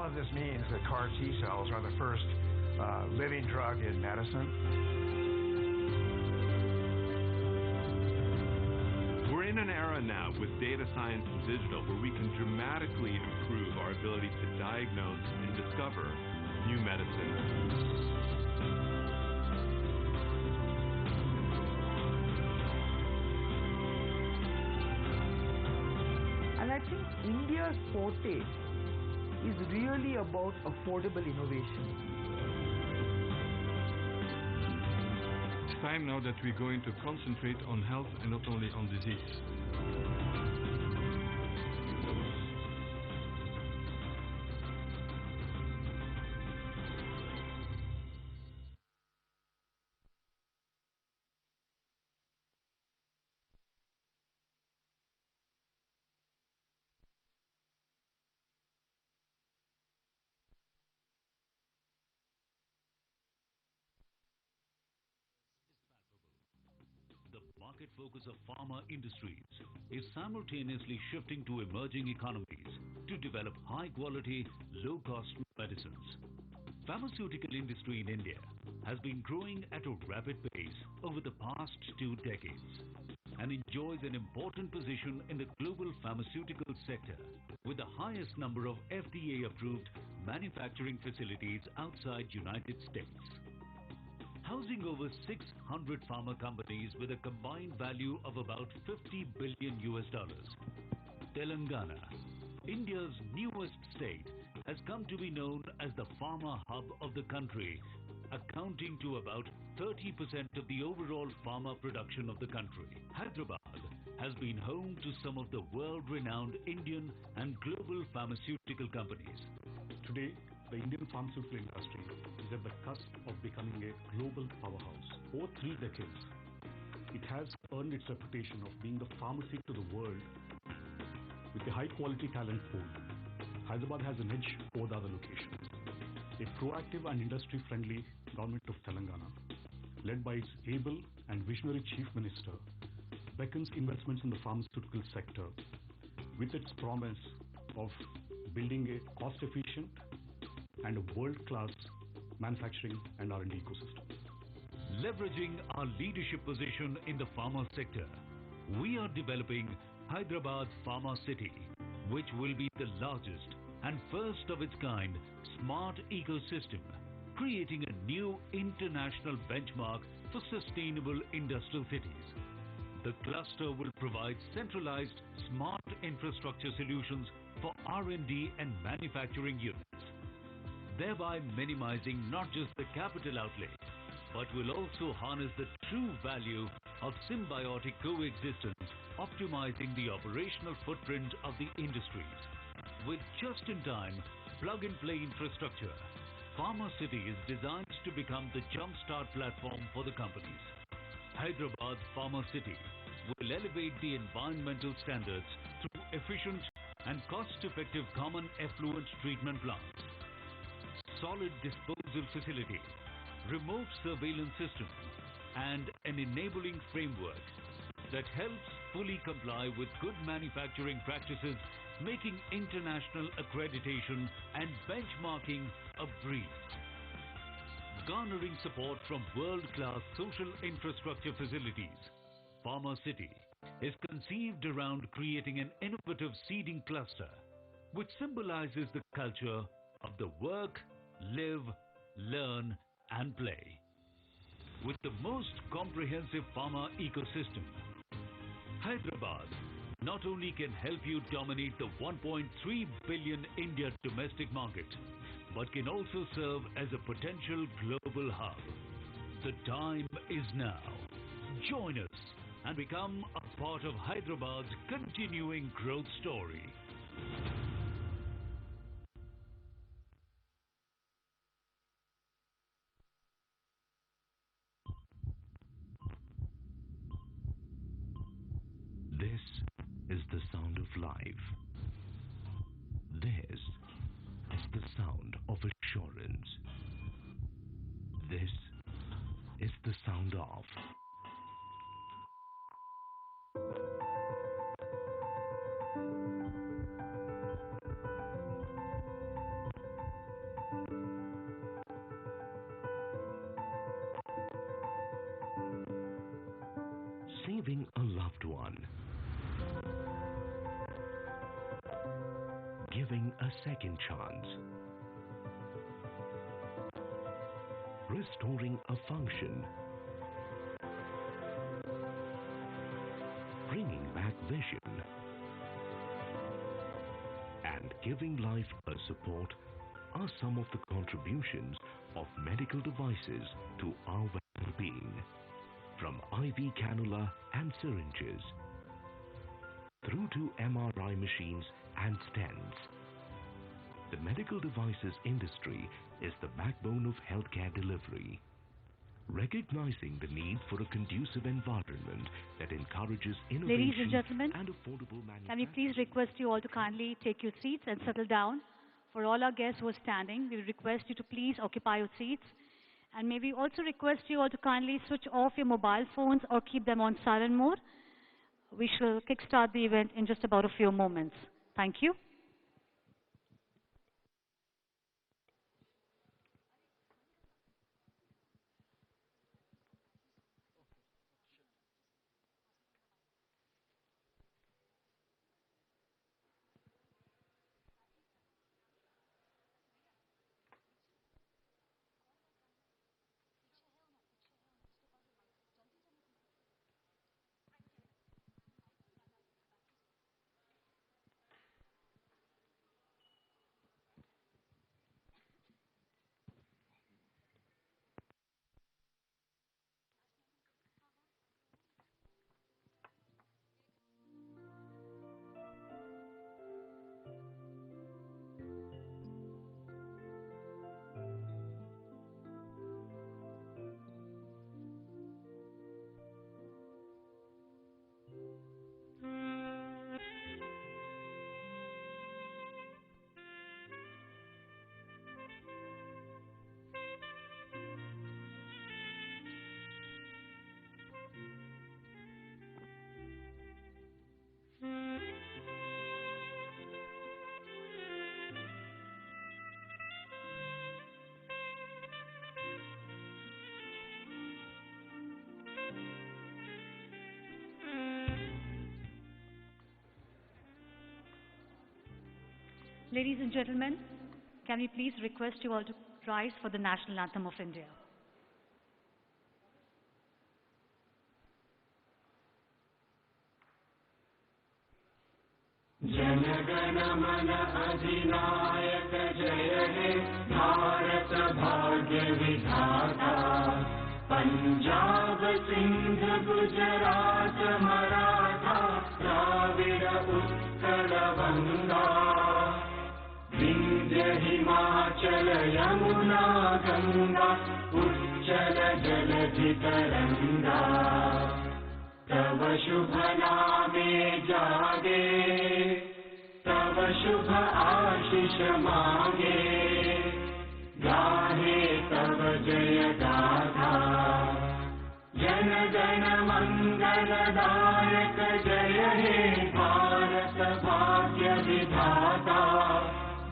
of this means that CAR T cells are the first living drug in medicine. We're in an era now with data science and digital where we can dramatically improve our ability to diagnose and discover new medicines. And I think India's forte is really about affordable innovation. It's time now that we're going to concentrate on health and not only on disease. The market focus of pharma industries is simultaneously shifting to emerging economies to develop high-quality, low-cost medicines. Pharmaceutical industry in India has been growing at a rapid pace over the past 2 decades and enjoys an important position in the global pharmaceutical sector with the highest number of FDA-approved manufacturing facilities outside United States. Housing over 600 pharma companies with a combined value of about $50 billion. Telangana, India's newest state, has come to be known as the pharma hub of the country, accounting to about 30% of the overall pharma production of the country. Hyderabad has been home to some of the world-renowned Indian and global pharmaceutical companies. Today, the Indian pharmaceutical industry is at the cusp of becoming a global powerhouse. Over 3 decades, it has earned its reputation of being the pharmacy to the world. With a high-quality talent pool, Hyderabad has an edge over the other locations. A proactive and industry-friendly government of Telangana, led by its able and visionary Chief Minister, beckons investments in the pharmaceutical sector with its promise of building a cost-efficient and a world-class manufacturing and R&D ecosystem. Leveraging our leadership position in the pharma sector, we are developing Hyderabad Pharma City, which will be the largest and first of its kind smart ecosystem, creating a new international benchmark for sustainable industrial cities. The cluster will provide centralized smart infrastructure solutions for R&D and manufacturing units, thereby minimizing not just the capital outlay, but will also harness the true value of symbiotic coexistence, optimizing the operational footprint of the industries. With just-in-time, plug-and-play infrastructure, Pharma City is designed to become the jumpstart platform for the companies. Hyderabad Pharma City will elevate the environmental standards through efficient and cost-effective common effluent treatment plants, solid disposal facility, remote surveillance system, and an enabling framework that helps fully comply with good manufacturing practices, making international accreditation and benchmarking a breeze. Garnering support from world-class social infrastructure facilities, Pharma City is conceived around creating an innovative seeding cluster which symbolizes the culture of the work, live, learn, and play. With the most comprehensive pharma ecosystem, Hyderabad not only can help you dominate the 1.3 billion India domestic market, but can also serve as a potential global hub. The time is now. Join us and become a part of Hyderabad's continuing growth story. This is the sound of life. This is the sound of assurance. This is the sound of saving a loved one, giving a second chance, restoring a function, bringing back vision, and giving life a support are some of the contributions of medical devices to our well-being. From IV cannula and syringes, through to MRI machines and stents. The medical devices industry is the backbone of healthcare delivery. Recognizing the need for a conducive environment that encourages innovation. Ladies and gentlemen, and affordable manufacturing. can we please request you all to kindly take your seats and settle down? For all our guests who are standing, we request you to please occupy your seats. And may we also request you all to kindly switch off your mobile phones or keep them on silent mode. We shall kickstart the event in just about a few moments. Thank you. Ladies and gentlemen, can we please request you all to rise for the national anthem of India? जनगण मन अधिनायक जय हे भारत भाग्य विधाता पंजाब सिंध गुजरात मराठा द्राविड उत्कल बंगा विंध्य हिमाचल यमुना गंगा उच्चल जलधि तरंगा तव शुभ नामे जागे तव शुभ आशीष मांगे गाहे तव जय गाथा जन गण मंगलदायक जय हे भारत भाग्य विधाता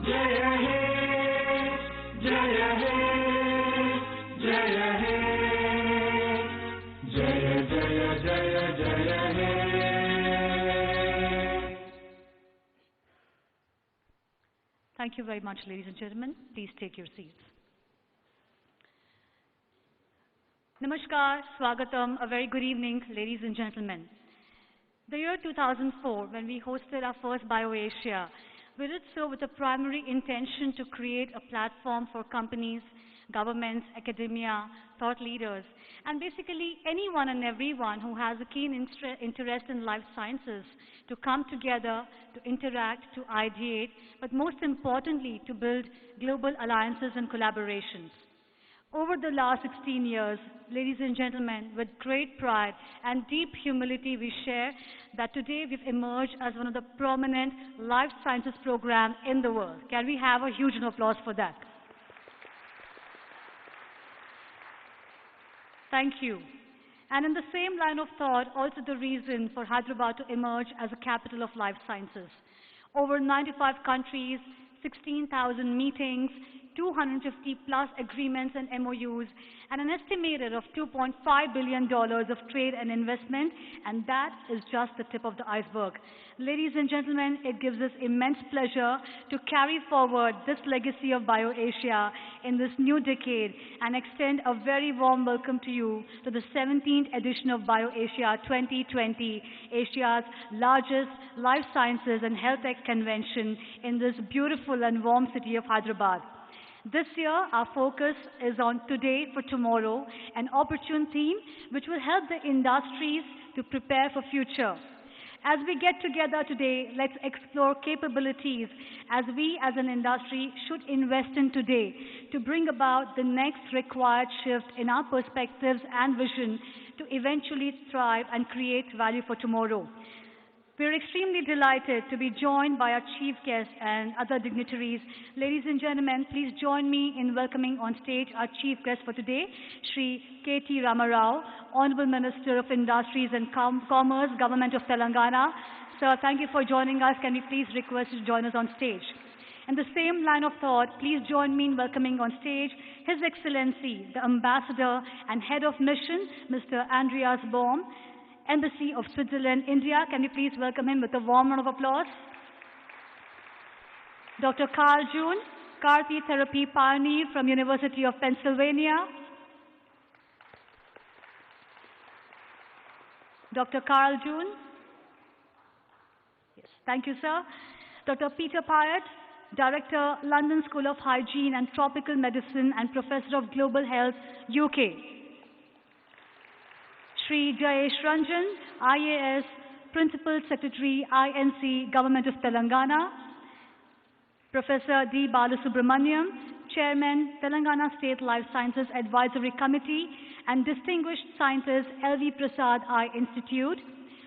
जय हे जय हे जय हे जय जय जय जय हे Thank you very much, ladies and gentlemen. Please take your seats. Namaskar, Swagatam, a very good evening, ladies and gentlemen. The year 2004, when we hosted our first BioAsia, we did so with a primary intention to create a platform for companies, governments, academia, thought leaders, and basically anyone and everyone who has a keen interest in life sciences to come together, to interact, to ideate, but most importantly, to build global alliances and collaborations. Over the last 16 years, ladies and gentlemen, with great pride and deep humility, we share that today we've emerged as one of the prominent life sciences programs in the world. Can we have a huge applause for that? Thank you. And in the same line of thought, also the reason for Hyderabad to emerge as a capital of life sciences. Over 95 countries, 16,000 meetings, 250 plus agreements and MOUs, and an estimated of $2.5 billion of trade and investment, and that is just the tip of the iceberg. Ladies and gentlemen, it gives us immense pleasure to carry forward this legacy of BioAsia in this new decade and extend a very warm welcome to you to the 17th edition of BioAsia 2020, Asia's largest life sciences and health tech convention in this beautiful and warm city of Hyderabad. This year, our focus is on today for tomorrow, an opportune theme which will help the industries to prepare for future. As we get together today, let's explore capabilities as we as an industry should invest in today to bring about the next required shift in our perspectives and vision to eventually thrive and create value for tomorrow. We're extremely delighted to be joined by our chief guest and other dignitaries. Ladies and gentlemen, please join me in welcoming on stage our chief guest for today, Shri KT Ramarao, Honorable Minister of Industries and Commerce, Government of Telangana. Sir, thank you for joining us. Can we please request you to join us on stage? In the same line of thought, please join me in welcoming on stage His Excellency, the Ambassador and Head of Mission, Mr. Andreas Baum, Embassy of Switzerland, India. Can we please welcome him with a warm round of applause? Dr. Carl June, CAR-T therapy pioneer from University of Pennsylvania. Dr. Carl June. Yes, thank you, sir. Dr. Peter Pyatt, Director, London School of Hygiene and Tropical Medicine and Professor of Global Health, UK. Shri Jayesh Ranjan, IAS, Principal Secretary, INC, Government of Telangana. Professor D. Balasubramaniam, Chairman, Telangana State Life Sciences Advisory Committee, and Distinguished Scientist, L.V. Prasad Eye Institute.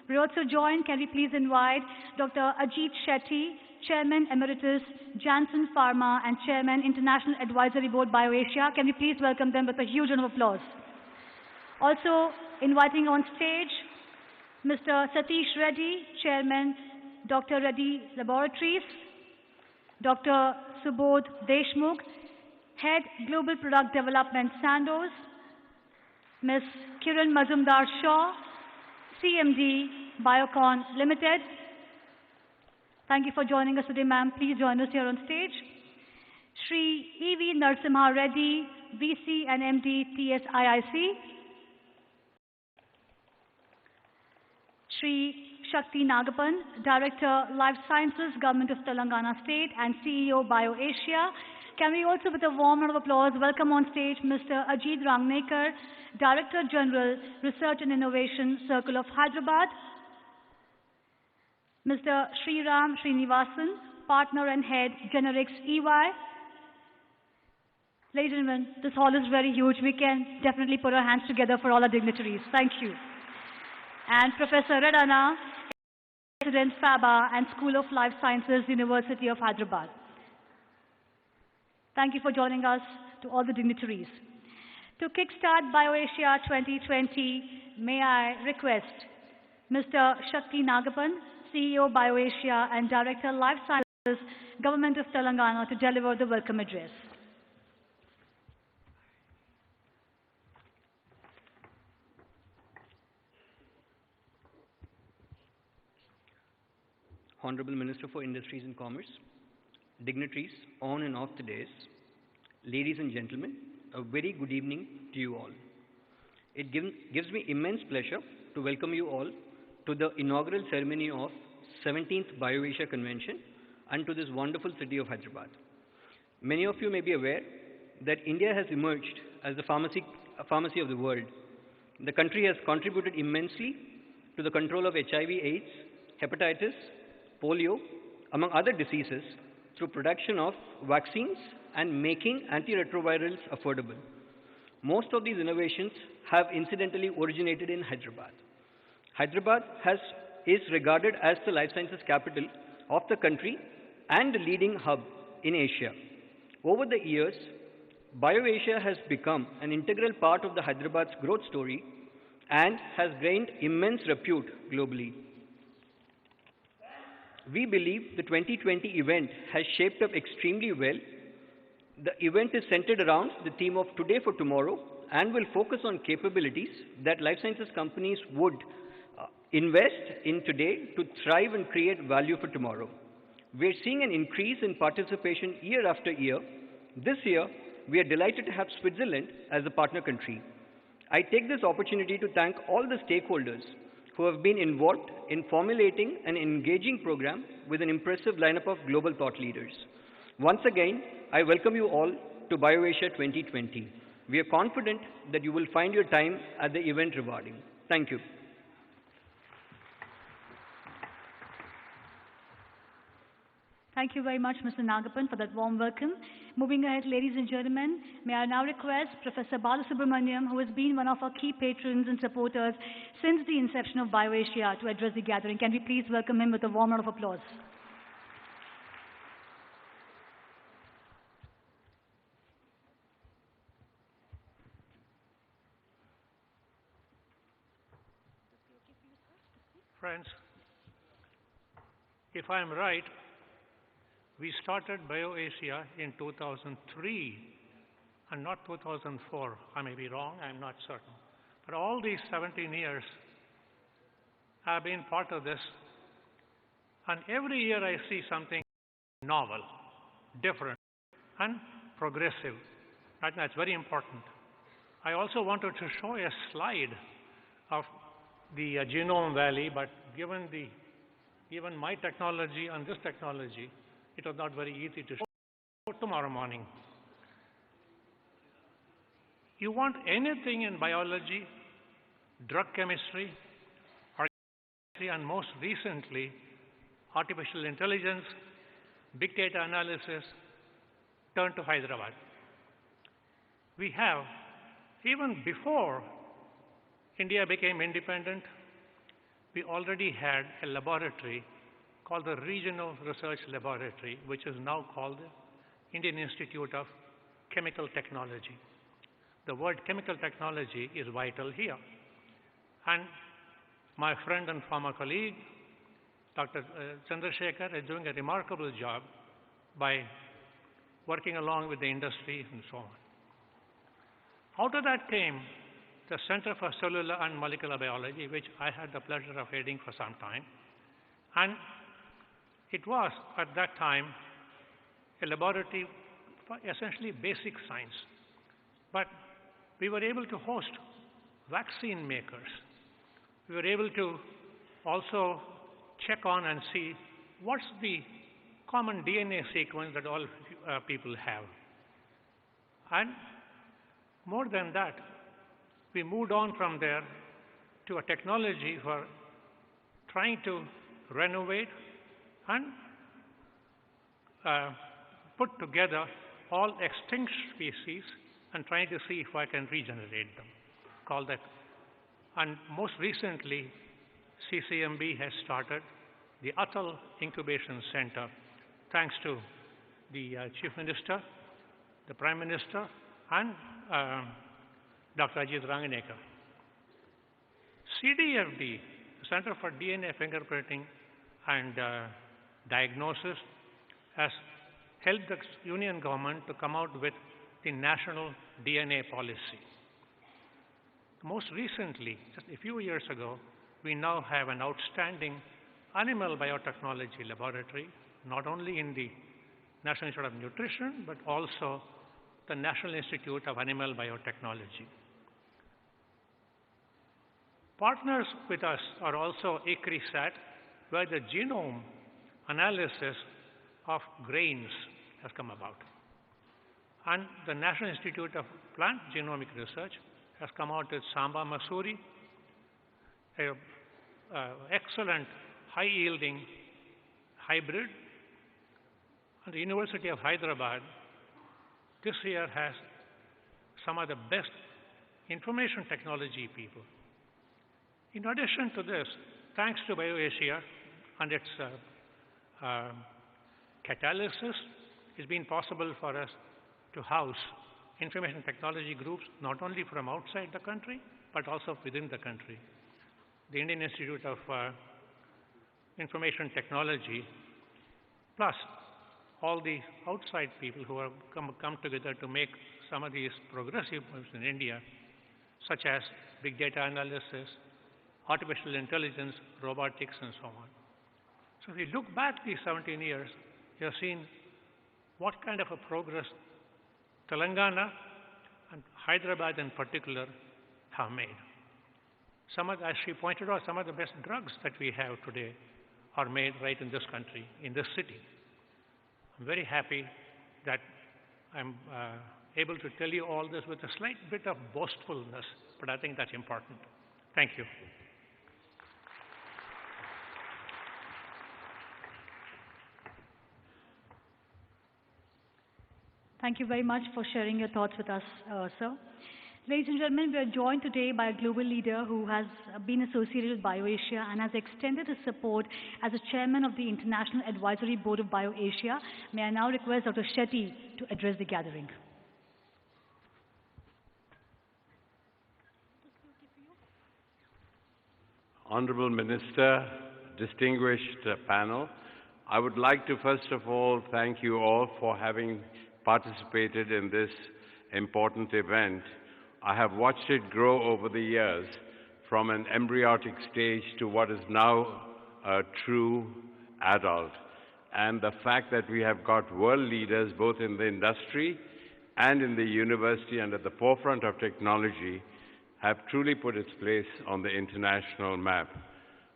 We also join, can we please invite Dr. Ajit Shetty, Chairman Emeritus, Janssen Pharma, and Chairman, International Advisory Board, BioAsia. Can we please welcome them with a huge round of applause? Also inviting on stage Mr. Satish Reddy, Chairman, Dr. Reddy Laboratories, Dr. Subodh Deshmukh, Head Global Product Development Sandoz, Ms. Kiran Mazumdar Shaw, CMD Biocon Limited. Thank you for joining us today, ma'am. Please join us here on stage. Shri E.V. Narasimha Reddy, VC and MD, TSIIC. Shri Shakti Nagapan, Director, Life Sciences, Government of Telangana State and CEO, BioAsia. Can we also, with a warm round of applause, welcome on stage Mr. Ajit Rangnekar, Director General, Research and Innovation, Circle of Hyderabad. Mr. Sriram Srinivasan, Partner and Head, Generics EY. Ladies and gentlemen, this hall is very huge. We can definitely put our hands together for all our dignitaries. Thank you. And Professor Redana, President FABA and School of Life Sciences, University of Hyderabad. Thank you for joining us, to all the dignitaries. To kickstart BioAsia 2020, may I request Mr. Shakti Nagapan, CEO BioAsia and Director Life Sciences, Government of Telangana, to deliver the welcome address. Honorable Minister for Industries and Commerce, dignitaries on and off the dais, ladies and gentlemen, a very good evening to you all. It gives me immense pleasure to welcome you all to the inaugural ceremony of 17th BioAsia Convention and to this wonderful city of Hyderabad. Many of you may be aware that India has emerged as the pharmacy of the world. The country has contributed immensely to the control of HIV/AIDS, hepatitis, polio, among other diseases, through production of vaccines and making antiretrovirals affordable. Most of these innovations have incidentally originated in Hyderabad. Hyderabad is regarded as the life sciences capital of the country and the leading hub in Asia. Over the years, BioAsia has become an integral part of the Hyderabad's growth story and has gained immense repute globally. We believe the 2020 event has shaped up extremely well The event is centered around the theme of Today for Tomorrow and will focus on capabilities that life sciences companies would invest in today to thrive and create value for tomorrow. We're seeing an increase in participation year after year. This year, we are delighted to have Switzerland as a partner country. I take this opportunity to thank all the stakeholders who have been involved in formulating an engaging program with an impressive lineup of global thought leaders. Once again, I welcome you all to BioAsia 2020. We are confident that you will find your time at the event rewarding. Thank you. Thank you very much, Mr. Nagapan, for that warm welcome. Moving ahead, ladies and gentlemen, may I now request Professor Balasubramaniam, who has been one of our key patrons and supporters since the inception of BioAsia, to address the gathering. Can we please welcome him with a warm round of applause? Friends, if I am right, we started BioAsia in 2003 and not 2004. I may be wrong, I'm not certain. But all these 17 years, I've been part of this, and every year I see something novel, different, and progressive. I think that's very important. I also wanted to show a slide of the Genome Valley, but given my technology and this technology, it was not very easy to show tomorrow morning. You want anything in biology, drug chemistry, organic chemistry, and most recently, artificial intelligence, big data analysis, turn to Hyderabad. We have, even before India became independent, we already had a laboratory called the Regional Research Laboratory, which is now called the Indian Institute of Chemical Technology. The word chemical technology is vital here. And my friend and former colleague, Dr. Chandrasekhar, is doing a remarkable job by working along with the industry and so on. Out of that came the Center for Cellular and Molecular Biology, which I had the pleasure of heading for some time. And it was, at that time, a laboratory for essentially basic science. But we were able to host vaccine makers. We were able to also check on and see what's the common DNA sequence that all people have. And more than that, we moved on from there to a technology for trying to renovate and put together all extinct species and trying to see if I can regenerate them. Call that. And most recently, CCMB has started the Atal Incubation Center, thanks to the Chief Minister, the Prime Minister, and Dr. Ajit Ranganekar. CDFD, the Center for DNA Fingerprinting and Diagnosis, has helped the Union government to come out with the National DNA Policy. Most recently, just a few years ago, we now have an outstanding animal biotechnology laboratory, not only in the National Institute of Nutrition, but also the National Institute of Animal Biotechnology. Partners with us are also ICRISAT, where the genome analysis of grains has come about. And the National Institute of Plant Genomic Research has come out with Samba Masuri, an excellent high-yielding hybrid. And the University of Hyderabad this year has some of the best information technology people. In addition to this, thanks to BioAsia and its catalysis, it's been possible for us to house information technology groups not only from outside the country, but also within the country. The Indian Institute of Information Technology, plus all the outside people who have come together to make some of these progressive moves in India, such as big data analysis, artificial intelligence, robotics, and so on. So if we look back these 17 years, you have seen what kind of a progress Telangana and Hyderabad in particular have made. As she pointed out, some of the best drugs that we have today are made right in this country, in this city. I'm very happy that I'm able to tell you all this with a slight bit of boastfulness, but I think that's important. Thank you. Thank you very much for sharing your thoughts with us, sir. Ladies and gentlemen, we are joined today by a global leader who has been associated with BioAsia and has extended his support as the chairman of the International Advisory Board of BioAsia. May I now request Dr. Shetty to address the gathering. Honorable Minister, distinguished panel, I would like to first of all thank you all for having participated in this important event. I have watched it grow over the years from an embryonic stage to what is now a true adult. And the fact that we have got world leaders both in the industry and in the university and at the forefront of technology have truly put its place on the international map.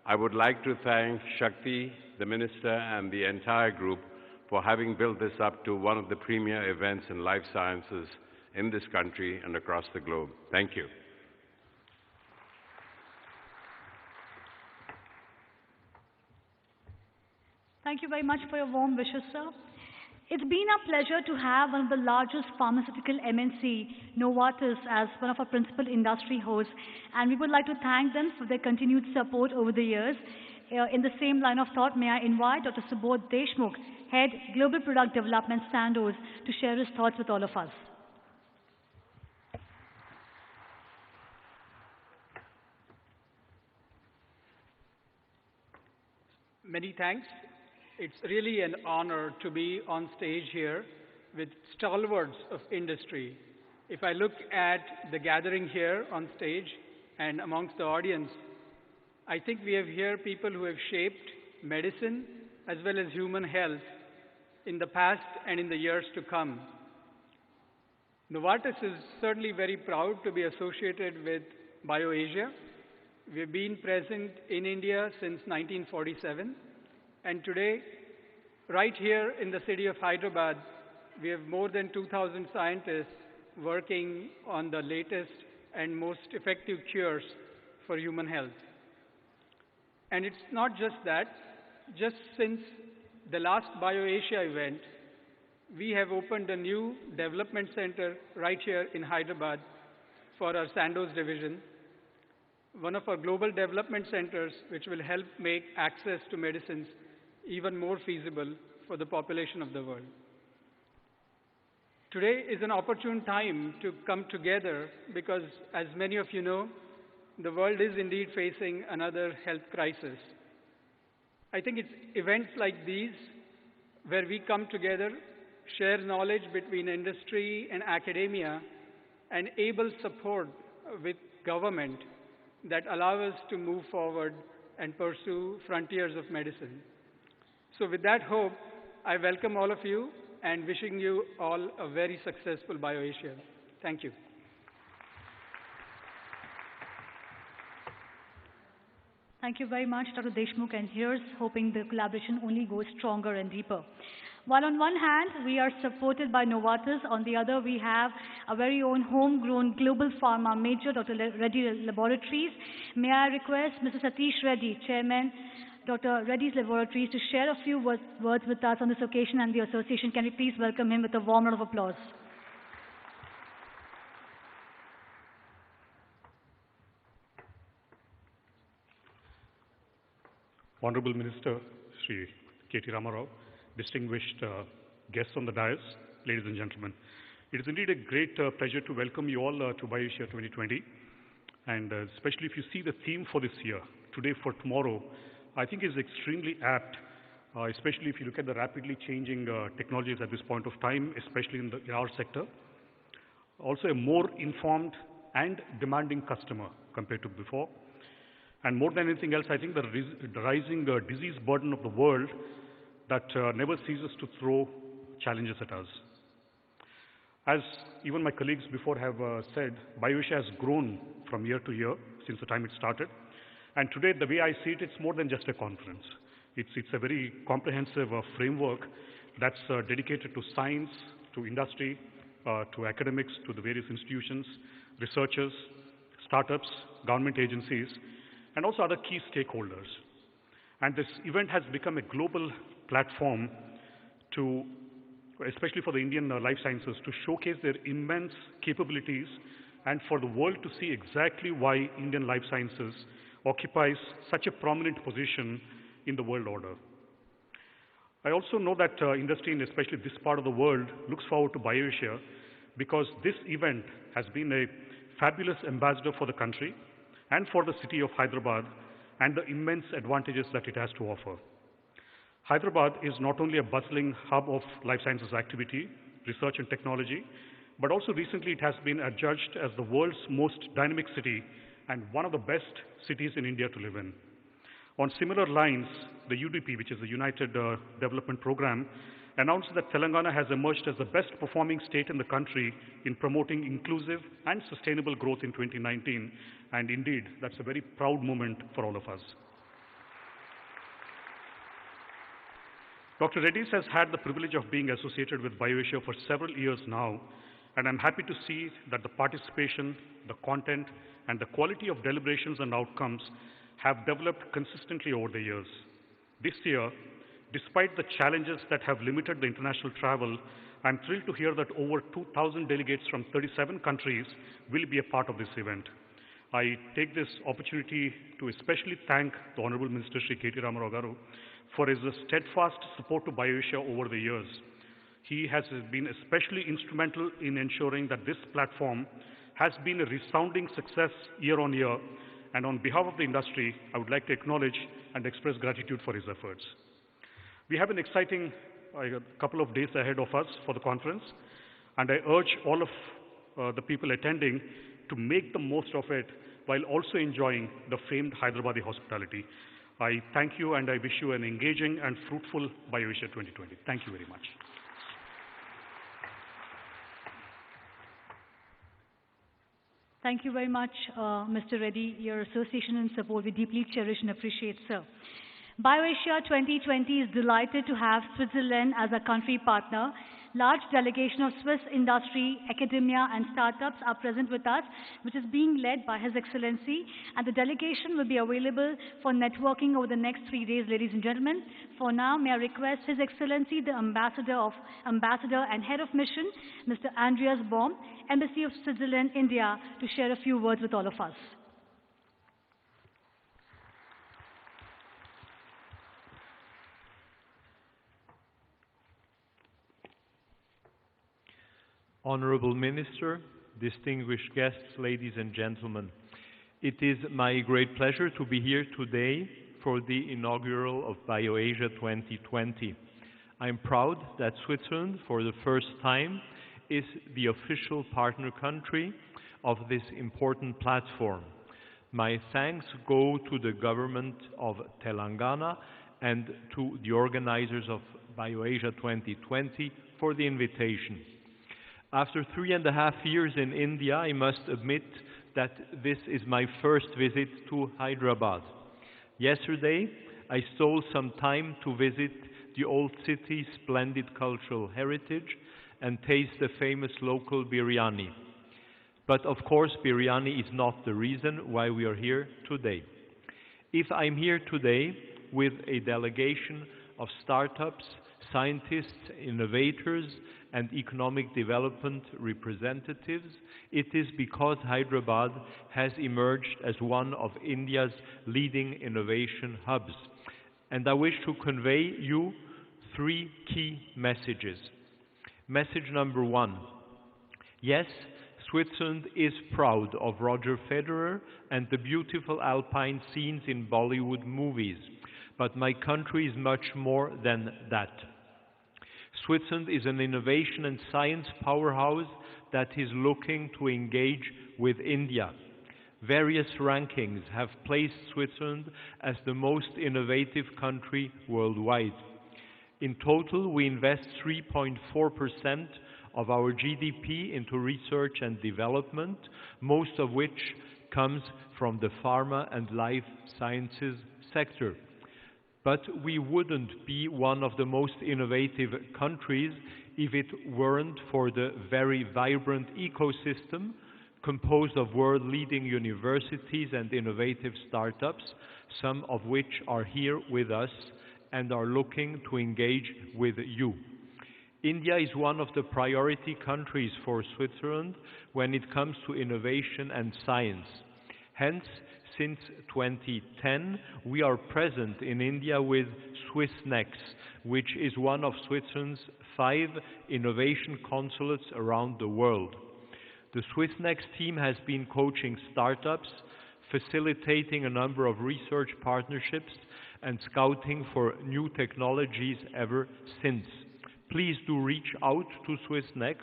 I would like to thank Shakti, the Minister, and the entire group for having built this up to one of the premier events in life sciences in this country and across the globe. Thank you. Thank you very much for your warm wishes, sir. It's been a pleasure to have one of the largest pharmaceutical MNC, Novartis, as one of our principal industry hosts, and we would like to thank them for their continued support over the years. In the same line of thought, may I invite Dr. Subodh Deshmukh, Head Global Product Development Sandoz, to share his thoughts with all of us. Many thanks. It's really an honor to be on stage here with stalwarts of industry. If I look at the gathering here on stage and amongst the audience, I think we have here people who have shaped medicine as well as human health in the past and in the years to come. Novartis is certainly very proud to be associated with BioAsia. We've been present in India since 1947, and today, right here in the city of Hyderabad, we have more than 2,000 scientists working on the latest and most effective cures for human health. And it's not just that. Just since the last BioAsia event, we have opened a new development center right here in Hyderabad for our Sandoz division, one of our global development centers which will help make access to medicines even more feasible for the population of the world. Today is an opportune time to come together because, as many of you know, the world is indeed facing another health crisis. I think it's events like these where we come together, share knowledge between industry and academia, and able support with government that allow us to move forward and pursue frontiers of medicine. So with that hope, I welcome all of you and wishing you all a very successful BioAsia. Thank you. Thank you very much, Dr. Deshmukh, and here's hoping the collaboration only goes stronger and deeper. While on one hand, we are supported by Novartis, on the other, we have our very own homegrown global pharma major, Dr. Reddy Laboratories. May I request Mr. Satish Reddy, Chairman, Dr. Reddy's Laboratories, to share a few words with us on this occasion and the association. Can we please welcome him with a warm round of applause? Honorable Minister, Sri KTR, distinguished guests on the dais, ladies and gentlemen. It is indeed a great pleasure to welcome you all to BioAsia 2020. And especially if you see the theme for this year, Today for Tomorrow, I think is extremely apt especially if you look at the rapidly changing technologies at this point of time, especially in our sector. Also a more informed and demanding customer compared to before. And more than anything else, I think the rising disease burden of the world that never ceases to throw challenges at us. As even my colleagues before have said, BioAsia has grown from year to year since the time it started. And today, the way I see it, it's more than just a conference. It's a very comprehensive framework that's dedicated to science, to industry, to academics, to the various institutions, researchers, startups, government agencies, and also other key stakeholders. And this event has become a global platform to, especially for the Indian life sciences, to showcase their immense capabilities and for the world to see exactly why Indian life sciences occupies such a prominent position in the world order. I also know that industry, and especially this part of the world, looks forward to BioAsia because this event has been a fabulous ambassador for the country and for the city of Hyderabad and the immense advantages that it has to offer. Hyderabad is not only a bustling hub of life sciences activity, research and technology, but also recently it has been adjudged as the world's most dynamic city and one of the best cities in India to live in. On similar lines, the UDP, which is the United Development Program, announced that Telangana has emerged as the best performing state in the country in promoting inclusive and sustainable growth in 2019. And indeed, that's a very proud moment for all of us. Dr. Reddy's has had the privilege of being associated with BioAsia for several years now, and I'm happy to see that the participation, the content, and the quality of deliberations and outcomes have developed consistently over the years. This year, despite the challenges that have limited the international travel, I'm thrilled to hear that over 2,000 delegates from 37 countries will be a part of this event. I take this opportunity to especially thank the Honorable Minister Shri KTR Garu for his steadfast support to BioAsia over the years. He has been especially instrumental in ensuring that this platform has been a resounding success year on year, and on behalf of the industry, I would like to acknowledge and express gratitude for his efforts. We have an exciting couple of days ahead of us for the conference, and I urge all of the people attending to make the most of it while also enjoying the famed Hyderabadi hospitality. I thank you and I wish you an engaging and fruitful BioAsia 2020. Thank you very much. Thank you very much, Mr. Reddy. Your association and support we deeply cherish and appreciate, sir. BioAsia 2020 is delighted to have Switzerland as a country partner. Large delegation of Swiss industry, academia and startups are present with us, which is being led by His Excellency, and the delegation will be available for networking over the next 3 days, ladies and gentlemen. For now, may I request His Excellency, the Ambassador and Head of Mission, Mr. Andreas Baum, Embassy of Switzerland, India, to share a few words with all of us. Honorable Minister, distinguished guests, ladies and gentlemen, it is my great pleasure to be here today for the inaugural of BioAsia 2020. I'm proud that Switzerland, for the first time, is the official partner country of this important platform. My thanks go to the government of Telangana and to the organizers of BioAsia 2020 for the invitation. After 3.5 years in India, I must admit that this is my first visit to Hyderabad. Yesterday, I stole some time to visit the old city's splendid cultural heritage and taste the famous local biryani. But of course, biryani is not the reason why we are here today. If I'm here today with a delegation of startups, scientists, innovators, and economic development representatives, it is because Hyderabad has emerged as one of India's leading innovation hubs. And I wish to convey you 3 key messages. Message number 1. Yes, Switzerland is proud of Roger Federer and the beautiful alpine scenes in Bollywood movies. but my country is much more than that. Switzerland is an innovation and science powerhouse that is looking to engage with India. Various rankings have placed Switzerland as the most innovative country worldwide. In total, we invest 3.4% of our GDP into research and development, most of which comes from the pharma and life sciences sector. But we wouldn't be one of the most innovative countries if it weren't for the very vibrant ecosystem composed of world-leading universities and innovative startups, some of which are here with us and are looking to engage with you. India is one of the priority countries for Switzerland when it comes to innovation and science. Hence, since 2010, we are present in India with SwissNex, which is one of Switzerland's 5 innovation consulates around the world. The SwissNex team has been coaching startups, facilitating a number of research partnerships, and scouting for new technologies ever since. Please do reach out to SwissNex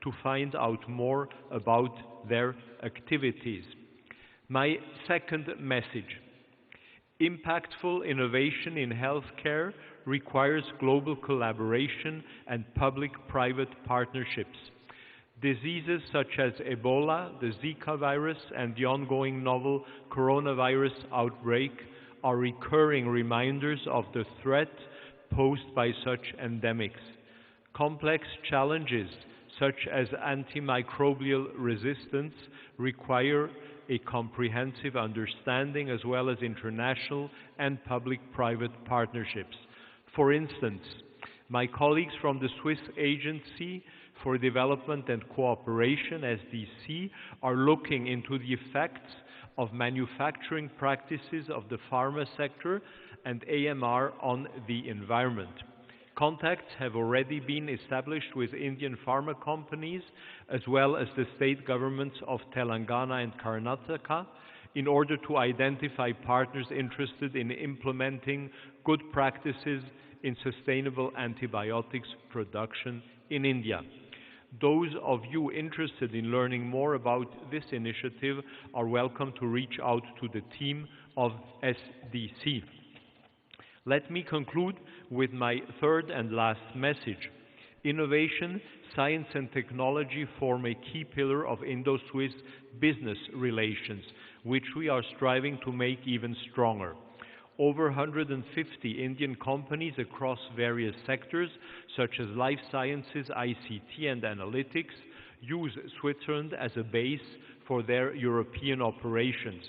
to find out more about their activities. My second message: impactful innovation in healthcare requires global collaboration and public-private partnerships. Diseases such as Ebola, the Zika virus, and the ongoing novel coronavirus outbreak are recurring reminders of the threat posed by such endemics. Complex challenges such as antimicrobial resistance require a comprehensive understanding as well as international and public-private partnerships. For instance, my colleagues from the Swiss Agency for Development and Cooperation, SDC, are looking into the effects of manufacturing practices of the pharma sector and AMR on the environment. Contacts have already been established with Indian pharma companies as well as the state governments of Telangana and Karnataka in order to identify partners interested in implementing good practices in sustainable antibiotics production in India. Those of you interested in learning more about this initiative are welcome to reach out to the team of SDC. Let me conclude with my third and last message. Innovation, science and technology form a key pillar of Indo-Swiss business relations, which we are striving to make even stronger. Over 150 Indian companies across various sectors, such as life sciences, ICT and analytics, use Switzerland as a base for their European operations.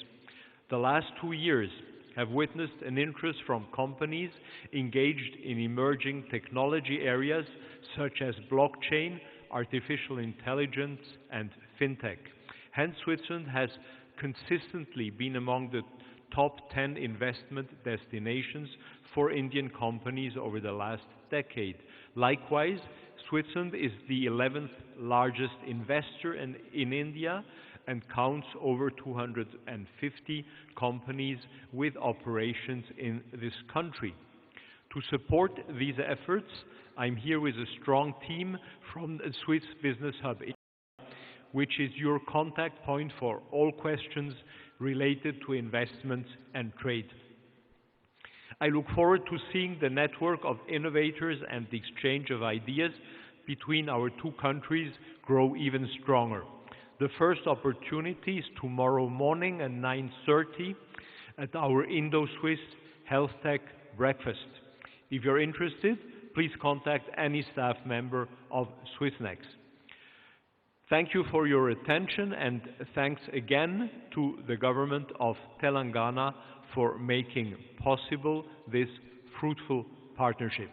The last 2 years have witnessed an interest from companies engaged in emerging technology areas such as blockchain, artificial intelligence and fintech. Hence, Switzerland has consistently been among the top 10 investment destinations for Indian companies over the last decade. Likewise, Switzerland is the 11th largest investor in India and counts over 250 companies with operations in this country. To support these efforts, I'm here with a strong team from the Swiss Business Hub, which is your contact point for all questions related to investments and trade. I look forward to seeing the network of innovators and the exchange of ideas between our two countries grow even stronger. The first opportunity is tomorrow morning at 9:30 at our Indo-Swiss Health Tech Breakfast. If you're interested, please contact any staff member of SwissNex. Thank you for your attention, and thanks again to the government of Telangana for making possible this fruitful partnership.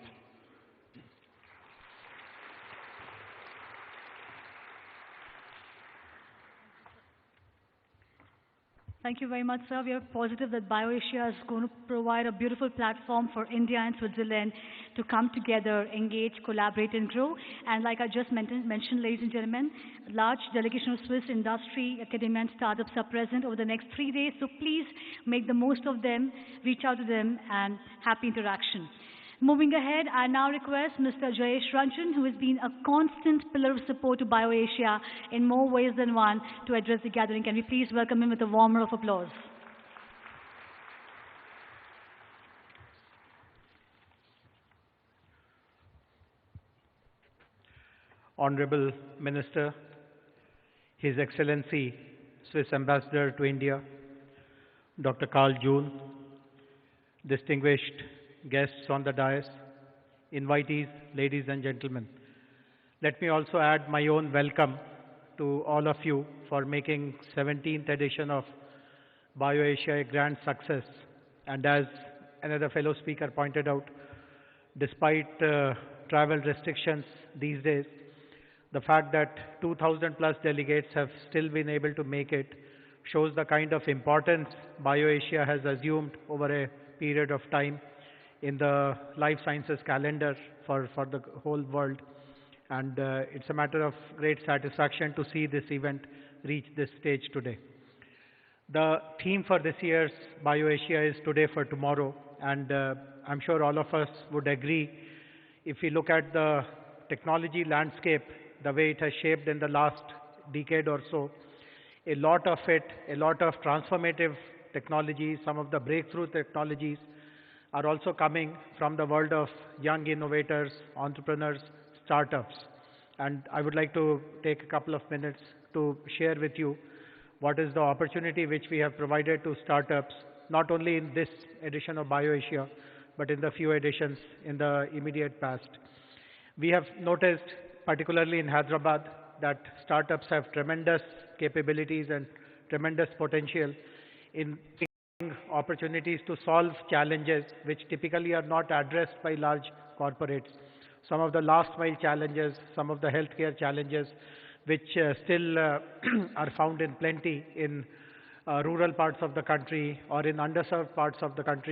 Thank you very much, sir. We are positive that BioAsia is going to provide a beautiful platform for India and Switzerland to come together, engage, collaborate, and grow. And like I just mentioned, ladies and gentlemen, large delegation of Swiss industry, academia, and startups are present over the next 3 days. So please make the most of them, reach out to them, and happy interaction. Moving ahead, I now request Mr. Jayesh Ranjan, who has been a constant pillar of support to BioAsia in more ways than one, to address the gathering. Can we please welcome him with a warm round of applause? Honorable Minister, His Excellency Swiss Ambassador to India, Dr. Carl June, distinguished guests on the dais, invitees, ladies and gentlemen. Let me also add my own welcome to all of you for making 17th edition of BioAsia a grand success. And as another fellow speaker pointed out, despite travel restrictions these days, the fact that 2,000 plus delegates have still been able to make it shows the kind of importance BioAsia has assumed over a period of time in the life sciences calendar for the whole world. And it's a matter of great satisfaction to see this event reach this stage today. The theme for this year's BioAsia is Today for Tomorrow, and I'm sure all of us would agree, if we look at the technology landscape, the way it has shaped in the last decade or so, a lot of transformative technologies, some of the breakthrough technologies are also coming from the world of young innovators, entrepreneurs, startups. And I would like to take a couple of minutes to share with you what is the opportunity which we have provided to startups, not only in this edition of BioAsia, but in the few editions in the immediate past. We have noticed, particularly in Hyderabad, that startups have tremendous capabilities and tremendous potential in opportunities to solve challenges which typically are not addressed by large corporates. Some of the last mile challenges, some of the healthcare challenges which still are found in plenty in rural parts of the country or in underserved parts of the country.